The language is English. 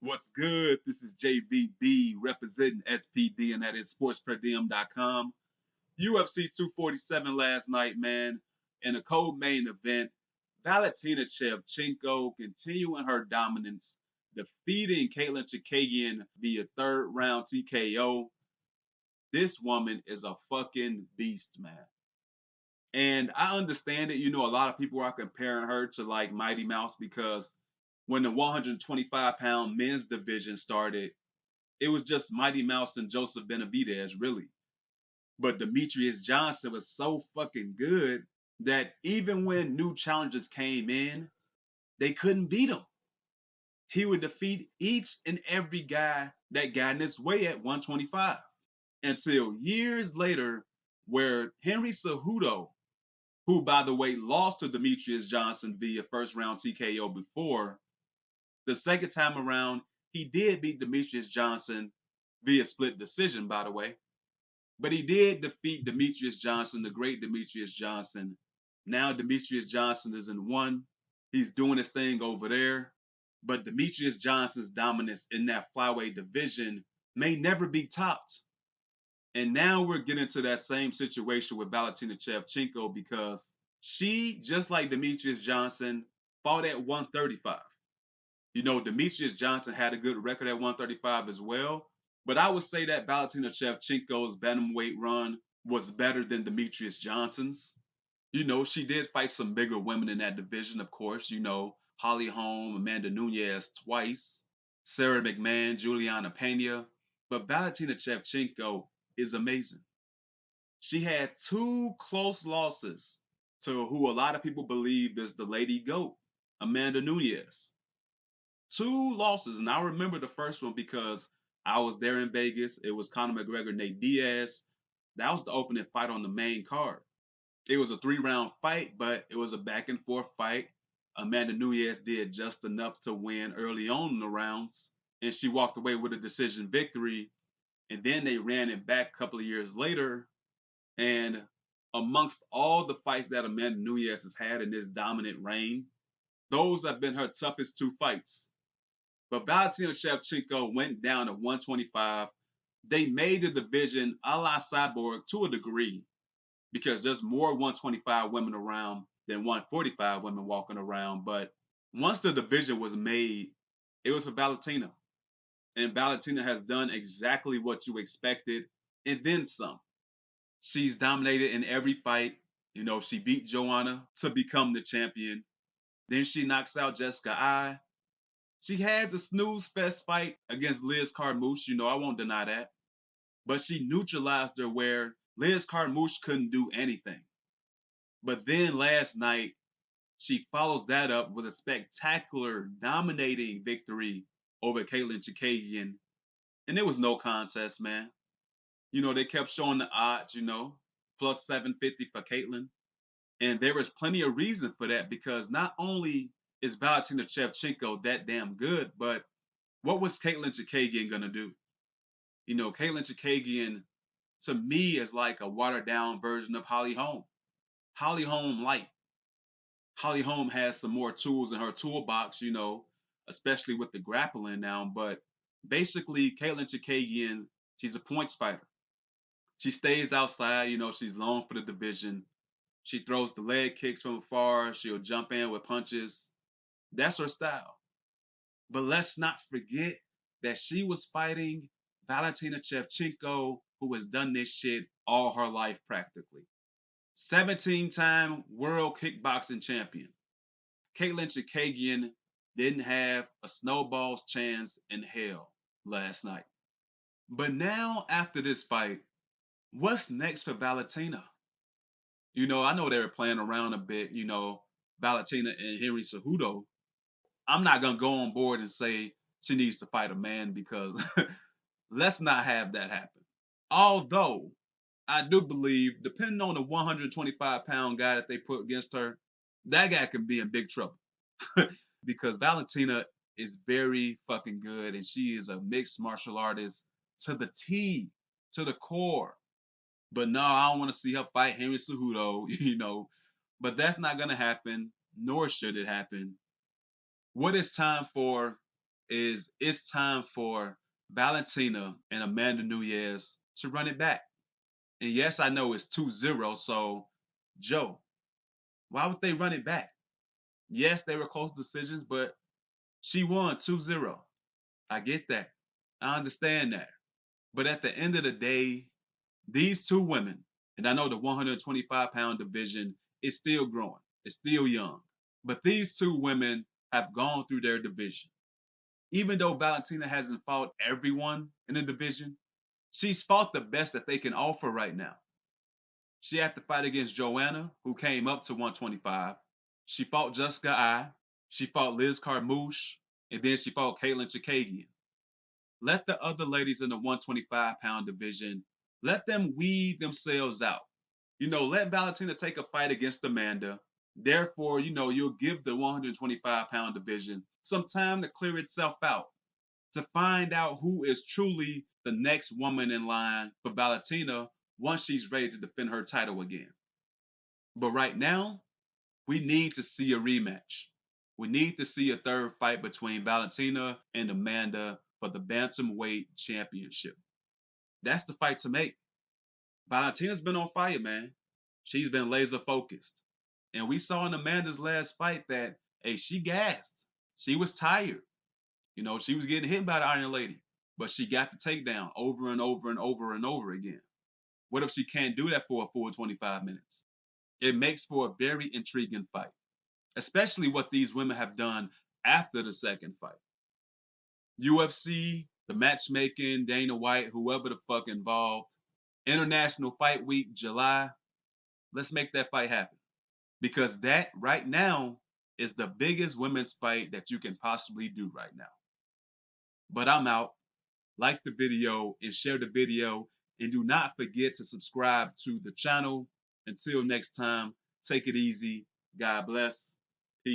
What's good? This is JVB representing SPD, and that is sportsperdiem.com. UFC 247 last night, man. In a co-main event, Valentina Shevchenko continuing her dominance, defeating Caitlin Chikagian via third round TKO. This woman is a fucking beast, man. And I understand it. A lot of people are comparing her to like Mighty Mouse because when the 125-pound men's division started, it was just Mighty Mouse and Joseph Benavidez, really. But Demetrius Johnson was so fucking good that even when new challengers came in, they couldn't beat him. He would defeat each and every guy that got in his way at 125 until years later, where Henry Cejudo, who, by the way, lost to Demetrius Johnson via first round TKO before, the second time around, he did beat Demetrius Johnson via split decision, by the way. But he did defeat Demetrius Johnson, the great Demetrius Johnson. Now Demetrius Johnson is in one. He's doing his thing over there. But Demetrius Johnson's dominance in that flyweight division may never be topped. And now we're getting to that same situation with Valentina Shevchenko because she, just like Demetrius Johnson, fought at 135. Demetrius Johnson had a good record at 135 as well. But I would say that Valentina Shevchenko's bantamweight run was better than Demetrius Johnson's. She did fight some bigger women in that division, of course. Holly Holm, Amanda Nunes twice, Sarah McMahon, Juliana Pena. But Valentina Shevchenko is amazing. She had two close losses to who a lot of people believe is the Lady GOAT, Amanda Nunes. Two losses, and I remember the first one because I was there in Vegas. It was Conor McGregor, Nate Diaz. That was the opening fight on the main card. It was a 3-round fight, but it was a back and forth fight. Amanda Nunes did just enough to win early on in the rounds, and she walked away with a decision victory. And then they ran it back a couple of years later. And amongst all the fights that Amanda Nunes has had in this dominant reign, those have been her toughest two fights. But Valentina Shevchenko went down to 125. They made the division a la Cyborg to a degree because there's more 125 women around than 145 women walking around. But once the division was made, it was for Valentina. And Valentina has done exactly what you expected and then some. She's dominated in every fight. She beat Joanna to become the champion. Then she knocks out Jessica Eye. She had the snooze fest fight against Liz Carmouche. I won't deny that. But she neutralized her where Liz Carmouche couldn't do anything. But then last night, she follows that up with a spectacular, dominating victory over Caitlin Chikagian. And it was no contest, man. They kept showing the odds, plus 750 for Caitlin. And there was plenty of reason for that because not only is Valentina Shevchenko that damn good, but what was Caitlin Chikagian going to do? Caitlin Chikagian, to me, is like a watered down version of Holly Holm. Holly Holm light. Holly Holm has some more tools in her toolbox, especially with the grappling now. But basically, Caitlin Chikagian, she's a points fighter. She stays outside, she's long for the division. She throws the leg kicks from afar. She'll jump in with punches. That's her style. But let's not forget that she was fighting Valentina Shevchenko, who has done this shit all her life practically. 17-time world kickboxing champion. Caitlin Chikagian didn't have a snowball's chance in hell last night. But now, after this fight, what's next for Valentina? I know they were playing around a bit, Valentina and Henry Cejudo. I'm not going to go on board and say she needs to fight a man because let's not have that happen. Although, I do believe, depending on the 125-pound guy that they put against her, that guy could be in big trouble. Because Valentina is very fucking good and she is a mixed martial artist to the T, to the core. But no, I don't want to see her fight Henry Cejudo, But that's not going to happen, nor should it happen. What it's time for is it's time for Valentina and Amanda Nunes to run it back. And yes, I know it's 2-0. So, Joe, why would they run it back? Yes, they were close decisions, but she won 2-0. I get that. I understand that. But at the end of the day, these two women, and I know the 125-pound division is still growing, it's still young, but these two women have gone through their division. Even though Valentina hasn't fought everyone in the division, she's fought the best that they can offer right now. She had to fight against Joanna, who came up to 125. She fought Jessica I. She fought Liz Carmouche, and then she fought Caitlin Chikagian. Let the other ladies in the 125-pound division, let them weed themselves out. Let Valentina take a fight against Amanda. Therefore, you'll give the 125-pound division some time to clear itself out, to find out who is truly the next woman in line for Valentina once she's ready to defend her title again. But right now, we need to see a rematch. We need to see a third fight between Valentina and Amanda for the Bantamweight Championship. That's the fight to make. Valentina's been on fire, man. She's been laser focused. And we saw in Amanda's last fight that, hey, she gassed. She was tired. She was getting hit by the Iron Lady, but she got the takedown over and over and over and over again. What if she can't do that for a full 25 minutes? It makes for a very intriguing fight, especially what these women have done after the second fight. UFC, the matchmaking, Dana White, whoever the fuck involved, International Fight Week, July, let's make that fight happen. Because that right now is the biggest women's fight that you can possibly do right now. But I'm out. Like the video and share the video. And do not forget to subscribe to the channel. Until next time, take it easy. God bless.